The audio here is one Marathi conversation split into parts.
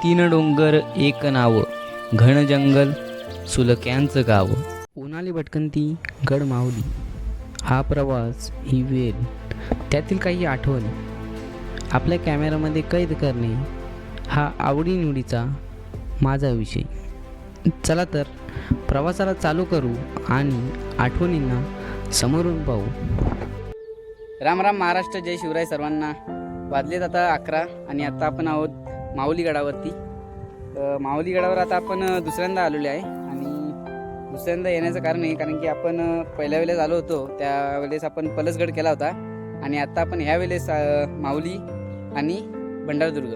तीन डोंगर एक नाव, घन जंगल सुलक्यांचं गाव. उन्हाळी भटकंती गड माऊली, हा प्रवास ही वेल, त्यातील काही आठवणी आपल्या कॅमेऱ्यामध्ये कैद करणे हा आवडीनिवडीचा माझा विषय. चला तर प्रवासाला चालू करू आणि आठवणींना समोरून पाहू. राम राम महाराष्ट्र, जय शिवराय सर्वांना. वाजलेत आता 11 आणि आता आपण आहोत माऊली गडावरती. माऊली गडावर आता आपण दुसऱ्यांदा आलेलो आहे आणि दुसऱ्यांदा येण्याचं कारण आहे कारण की आपण पहिल्या वेळेस आलो होतो त्यावेळेस आपण पलसगड केला होता आणि आता आपण ह्या वेळेस माऊली आणि भंडारदुर्ग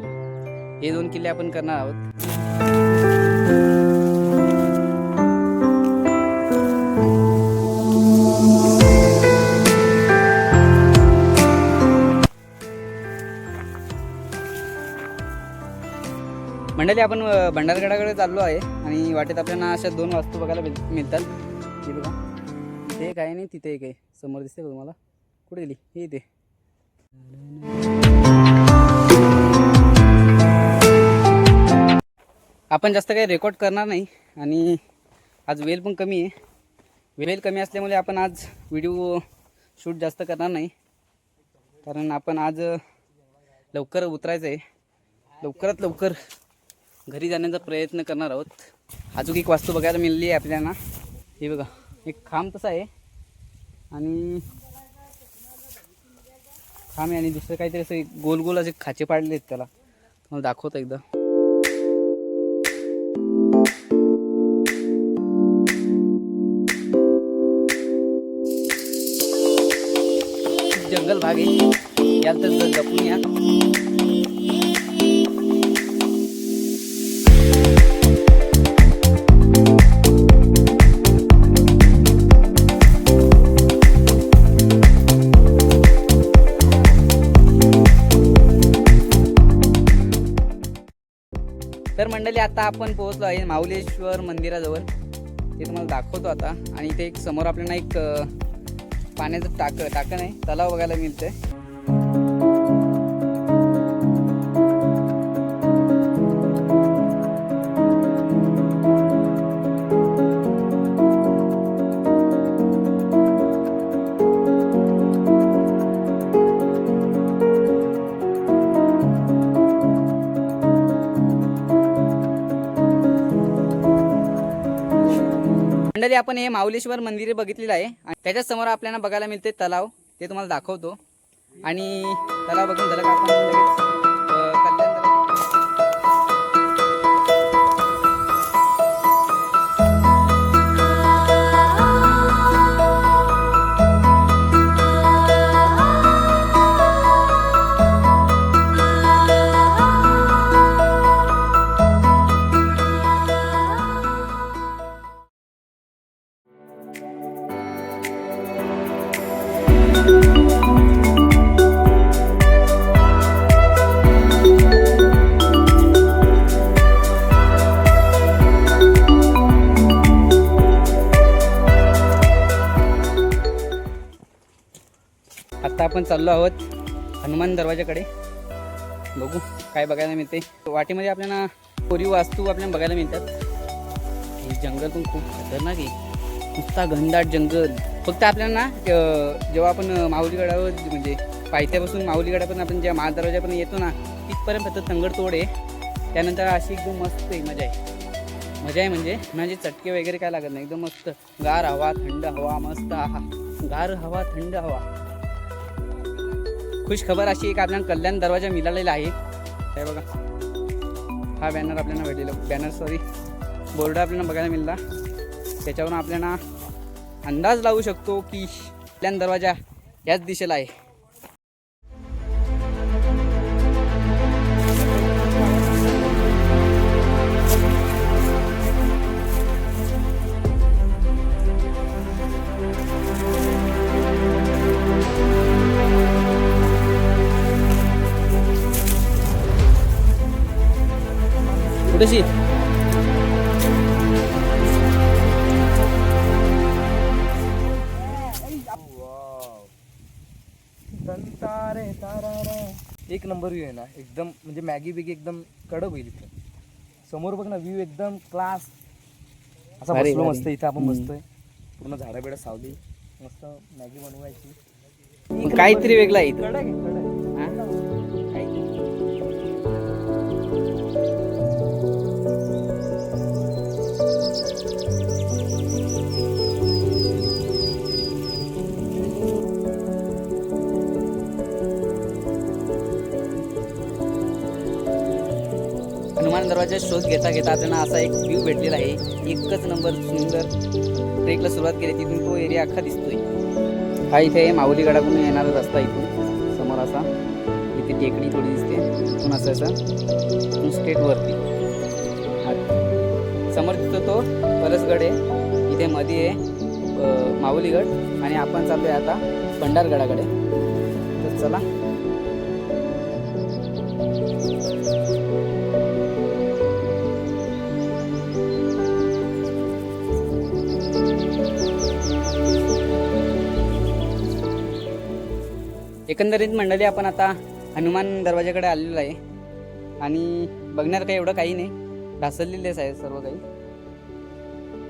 हे 2 किल्ले आपण करणार आहोत. मंडळी, आपण भंडारगडाकडे चाललो आहे आणि वाटेत आपल्याला अशा 2 वास्तू बघायला मिळतात. हे बघा, इथे एक आहे आणि तिथे एक आहे. समोर दिसते बघा तुम्हाला. कुठे गेली? हे इथे. आपण जास्त काही रेकॉर्ड करणार नाही आणि आज वेळ पण कमी आहे. वेळ कमी असल्यामुळे आपण आज व्हिडिओ शूट जास्त करणार नाही कारण आपण आज लवकर उतरायचं आहे. लवकरात लवकर घरी जाण्याचा प्रयत्न करणार आहोत. अजून एक वास्तू बघायला मिळाली आहे आपल्याला. हे बघा, एक खांब तसा आहे आणि खांब आहे आणि दुसरं काहीतरी असं गोल गोल असे खाचे पाडले आहेत. त्याला मला दाखवतो एकदा. जंगल भाग आहे, याल तर जपून या. तर मंडळी, आता आपण पोहोचलो आहे माऊलेश्वर मंदिराजवळ. ते तुम्हाला दाखवतो आता. आणि इथे एक समोर आपल्याला एक पाण्याचं टाकं नाही, तलाव बघायला मिळतंय. मंडळी, आपण हे माऊलेश्वर मंदिर बघितलेलं आहे आणि त्याच्याच समोर आपल्याला बघायला मिळते तलाव. ते तुम्हाला दाखवतो. आणि तलाव बघून झालं का आपण लगेच आता आपण चाललो आहोत हनुमान दरवाजाकडे. बघू काय बघायला मिळते. वाटेमध्ये आपल्याला कोरीव वास्तू आपल्याला बघायला मिळतात. हे जंगल पण खूप खतरनाक आहे, नुसता घनदाट जंगल. फक्त आपल्याला ना जेव्हा आपण माऊलीगडावर म्हणजे पायथ्यापासून माऊलीगडापर्यंत आपण जेव्हा महादरवाजापर्यंत येतो ना तिथपर्यंत फक्त तंगडतोड आहे. त्यानंतर अशी एकदम मस्त आहे, मजा आहे म्हणजे चटके वगैरे काय लागत नाही. एकदम मस्त गार हवा, थंड हवा, मस्त. आहा, गार हवा, थंड हवा. खुश खबर अशी एक आपल्याला कल्याण दरवाजा मिळालेला आहे. हे बघा, हा बॅनर आपल्याला भेटलेला. बोर्ड आपल्याला बघायला मिळाला. त्याच्यावरून आपल्याला अंदाज लावू शकतो की कल्याण दरवाजा याच दिशेला आहे. कुठेशी एक नंबर व्ह्यू आहे ना, एकदम म्हणजे मॅगी बिगी एकदम कडक होईल इथे. समोर बघ ना व्ह्यू एकदम क्लास. असा भारी, बसलो भारी. मस्त इथं आपण बसतोय. पूर्ण झाडं बिडं सावली. मस्त मॅगी बनवायची. काहीतरी वेगळं आहे इथं. कडक आहे, कडक. हा? काहीतरी. हनुमान दरवाजा शोध घेता घेता आपल्याला असा एक व्ह्यू भेटलेला आहे. एकच नंबर सुंदर. ट्रेकला सुरुवात केली तिथून तो एरिया अख्खा दिसतोय. हा इथे माऊली गडाकडून येणारा रस्ता इथून समोर असा. इथे टेकडी थोडी दिसते. इथून असं इथून स्ट्रेट वरती समोर दिसतो तो परसगड आहे. इथे मध्ये आहे माऊलीगड आणि आपण चाललोय आता भंडारगडाकडे. तर चला. एकंदरीत मंडळी आपण आता हनुमान दरवाजाकडे आलेलो आहे आणि बघण्यात काही एवढं काही नाही. ढासळलेलेच आहे सर्व काही.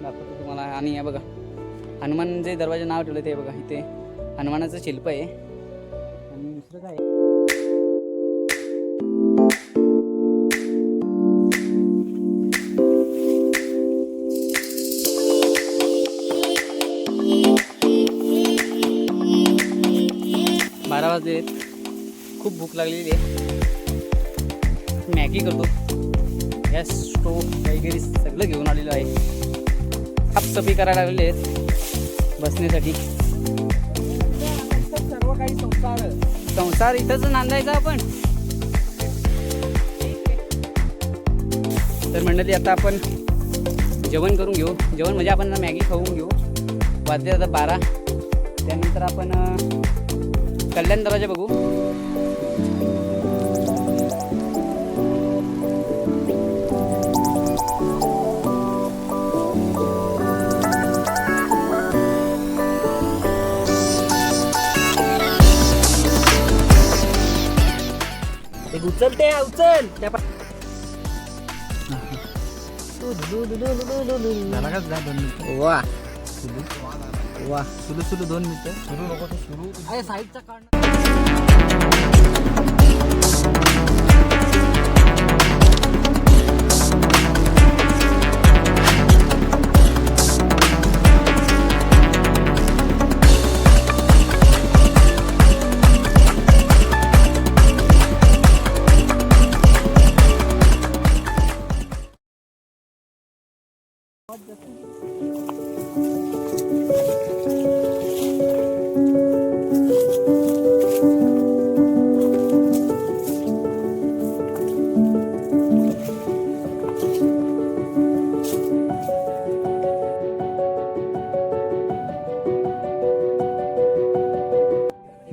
दाखवतो तुम्हाला. आणि हे बघा हनुमान जे दरवाजा नाव ठेवलं ते बघा. इथे हनुमानाचं शिल्प आहे आणि दुसरं काय आहे? बारा वाजले. खूप भूक लागलेली आहे. मॅगी करतो. गॅस स्टोव वगैरे सगळं घेऊन आलेलं आहे. साफसफाई करायला लागलेले आहेत बसण्यासाठी. सर्व काही संसार इथंच नांदायचा आपण. तर मंडळी आता आपण जेवण करून घेऊ. जेवण म्हणजे आपण मॅगी खाऊन घेऊ. वाजले आता 12. त्यानंतर आपण कल्याण दरवाजा बघू. उचलते उचल. वा वा. सुलू सुलू 2 मिनिटं. सुरू नको तू सुरू. अरे साईडचा काढ.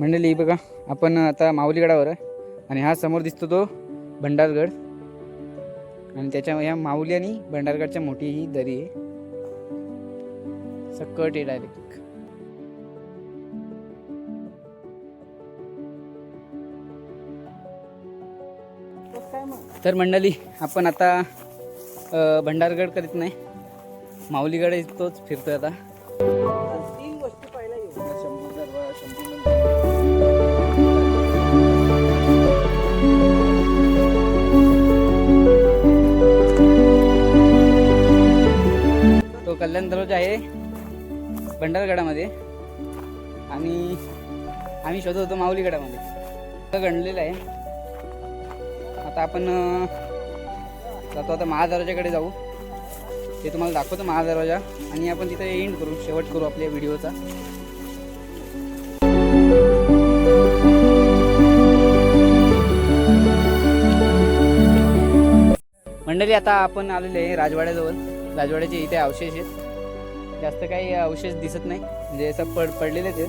मंडळी बघा आपण आता माऊलीगडावर आहे आणि हा समोर दिसतो तो भंडारगड आणि त्याच्या या माऊली आणि भंडारगडच्या मोठी ही दरी आहे. सकट आहे डायरेक्ट. तर मंडळी आपण आता भंडारगड करीत नाही, माऊलीगड तोच फिरतोय आता. 3 गोष्टी पाहिल्या येऊ. तो कल्याण दरवाजा आहे भंडारगडामध्ये आणि आम्ही शोधत होतो माऊलीगडामध्ये. गणलेलं आहे. आता आपण जातो आता महादरवाजाकडे जाऊ. ते तुम्हाला दाखवतो महादरवाजा आणि आपण तिथे एंड करू, शेवट करू आपल्या व्हिडिओचा. मंडळी आता आपण आलेले आहे राजवाड्याजवळ. राजवाड्याचे इथे अवशेष आहेत. जास्त काही अवशेष दिसत नाही, म्हणजे असं पडलेलेच आहेत.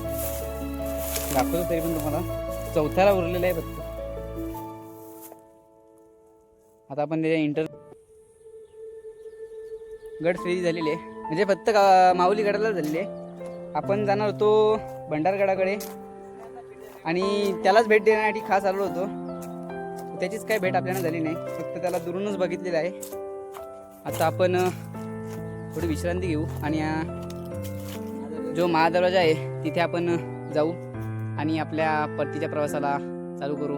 दाखवतो तरी पण तुम्हाला. चौथ्याला उरलेलं आहे फक्त. आता आपण त्याच्या गड फ्री झालेली आहे, म्हणजे फक्त माऊली गडाला झालेली आहे. आपण जाणार होतो भंडारगडाकडे आणि त्यालाच भेट देण्यासाठी खास आलो होतो. त्याचीच काही भेट आपल्याला झाली नाही, फक्त त्याला दुरूनच बघितलेलं आहे. आता आपण थोडी विश्रांती घेऊ आणि जो महादरवाजा आहे तिथे आपण जाऊ आणि आपल्या परतीच्या प्रवासाला चालू करू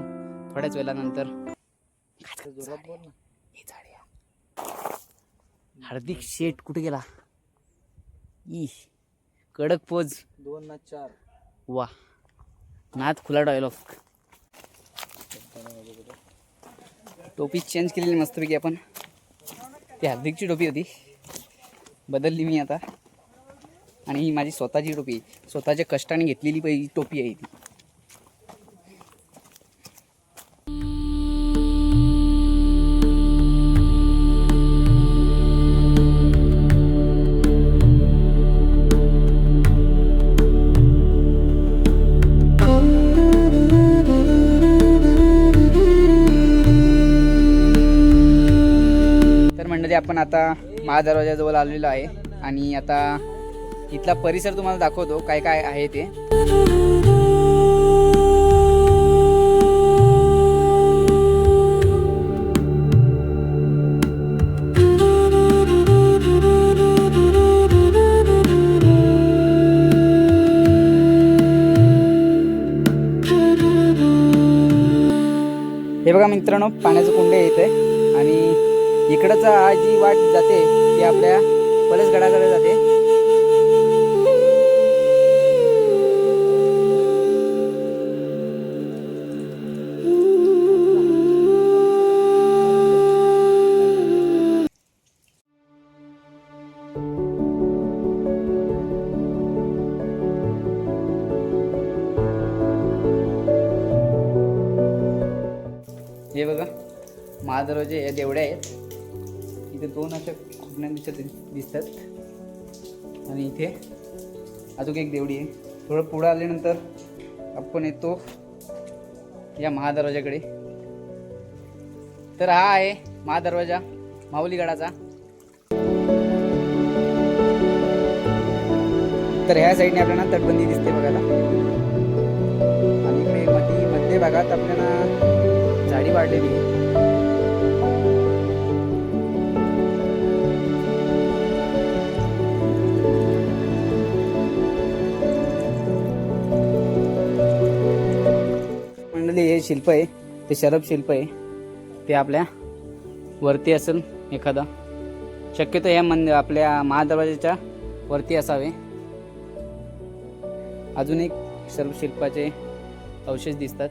थोड्याच वेळानंतर. हार्दिक शेठ कुठे गेला? ई कडक पोज 2-4 वा नाथ खुला डायलॉग. टोपी चेंज केलेली मस्तपैकी आपण. ती हार्दिकची टोपी होती, बदलली मी आता. आणि ही माझी स्वतःची टोपी, स्वतःच्या कष्टाने घेतलेली पहिली टोपी आहे ती. आपण आता महादरवाजाजवळ आलेलो आहे आणि आता इथला परिसर तुम्हाला दाखवतो काय काय आहे ते. हे बघा मित्रांनो, पाण्याचं कुंड येत आहे आणि इकडचा हा जी वाट जाते ती आपल्या पलसगडाकडे जाते. हे बघा महादरवाजे या देवड्या आहेत. इथे 2 अशा खुपण्या दिसतात आणि इथे अजून एक देवडी आहे. थोडं पुढं आल्यानंतर आपण येतो या महादरवाजाकडे. तर हा आहे महादरवाजा माहुलीगडाचा. तर ह्या साईडने आपल्याला तटबंदी दिसते बघायला आणि इकडे मध्य भागात आपल्याला झाडी वाढलेली आहे. हे शिल्प आहे ते शरभ शिल्प आहे. ते आपल्या वरती असेल एखादा, शक्यतो या आपल्या महादरवाजाच्या वरती असावे. अजून एक शरभ शिल्पाचे अवशेष दिसतात.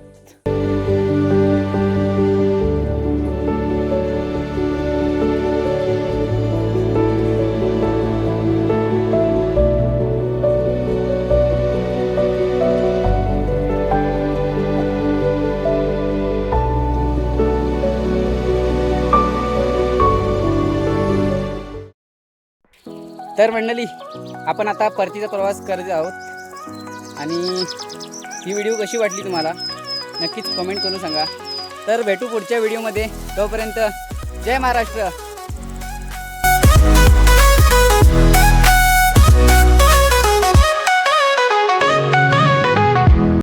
तर मंडळी, आपण आता परतीचा प्रवास करत आहोत आणि ही व्हिडिओ कशी वाटली तुम्हाला नक्कीच कमेंट करून सांगा. तर भेटू पुढच्या व्हिडिओमध्ये. तोपर्यंत जय महाराष्ट्र.